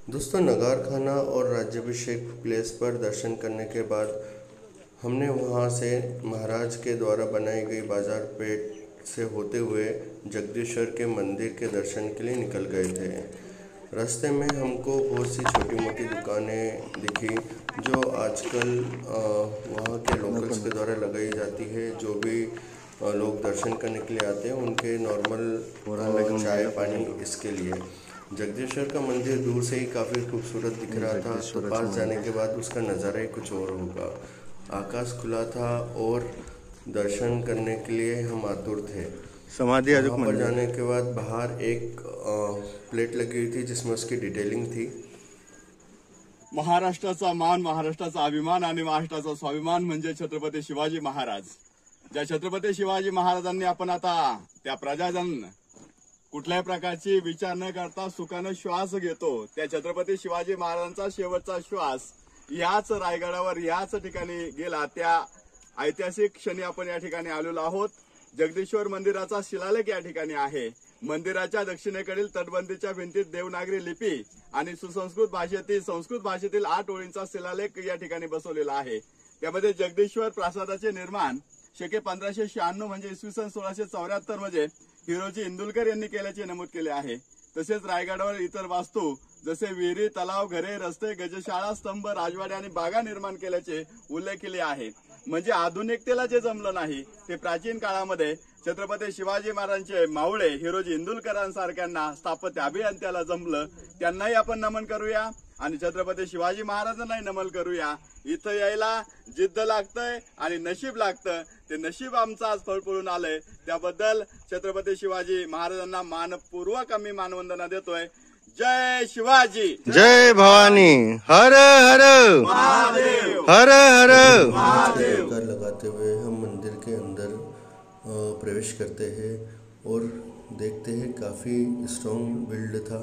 दोस्तों, नगार खाना और राज्याभिषेक प्लेस पर दर्शन करने के बाद हमने वहां से महाराज के द्वारा बनाई गई बाजार पेठ से होते हुए जगदीश्वर के मंदिर के दर्शन के लिए निकल गए थे। रास्ते में हमको बहुत सी छोटी मोटी दुकानें दिखी जो आजकल वहाँ के लोकल्स के द्वारा लगाई जाती है। जो भी लोग दर्शन करने के लिए आते हैं उनके नॉर्मल चाय पानी इसके लिए। जगदीश्वर का मंदिर दूर से ही काफ़ी खूबसूरत दिख रहा था, तो पास जाने के बाद उसका नज़ारा ही कुछ और होगा। आकाश खुला था और दर्शन करने के लिए हम आतुर थे। समाधि वहाँ पर जाने के बाद बाहर एक प्लेट लगी हुई थी जिसमें उसकी डिटेलिंग थी। महाराष्ट्राचा मान, महाराष्ट्राचा अभिमान आणि महाराष्ट्राचा स्वाभिमान म्हणजे छत्रपती शिवाजी महाराज। ज्या छत्रपती शिवाजी महाराजांनी आपण आता त्या प्रजाजन कुठल्याही प्रकारची विचार न करता सुखानं श्वास घेतो, त्या छत्रपती शिवाजी महाराजांचा शेवटचा श्वास याच रायगडावर याच ठिकाणी गेला। त्या ऐतिहासिक क्षणी आपण या ठिकाणी आलेलो आहोत। जगदीश्वर मंदिराचा शिलालेख या ठिकाणी आहे। मंदिराच्या दक्षिणेकडील तटबंदीच्या भिंतीत देवनागरी लिपी आणि संस्कृत भाषेतील 8 ओळींचा शिलालेख या ठिकाणी बसवलेला आहे। त्यामध्ये जगदीश्वर प्रासादाचे निर्माण शके 1596 म्हणजे इसवी सन 1674 मध्ये हिरोजी इंदुलकर यांनी केल्याचे नमूद केले आहे। तसेच रायगडावर इतर वास्तू जसे विहिरी, तलाव, घरे, रस्ते, गजशाळा, स्तंभ, राजवाडे आणि बागा निर्माण केल्याचे उल्लेख केले आहे। म्हणजे आधुनिकतेला जे जमलं नाही ते प्राचीन काळामध्ये छत्रपती शिवाजी महाराजांचे मावळे हिरोजी इंदुलकरांसारख्यांना स्थापत्य अभियंत्याला जमलं। त्यांनाही आपण नमन करूया आणि छत्रपती शिवाजी महाराजांनाही नमन करूया। इथं यायला जिद्द लागतंय आणि नशीब लागतं, ते नशीब आमचं आज फळफळून आलंय। त्याबद्दल छत्रपती शिवाजी महाराजांना मानपूर्वक आम्ही मानवंदना देतोय। जय शिवाजी, जय भवानी, हर हर महादेव, हर हर महादेव। जयकार लगाते हुए हम मंदिर के अंदर प्रवेश करते हैं और देखते हैं काफ़ी स्ट्रॉन्ग बिल्ड था।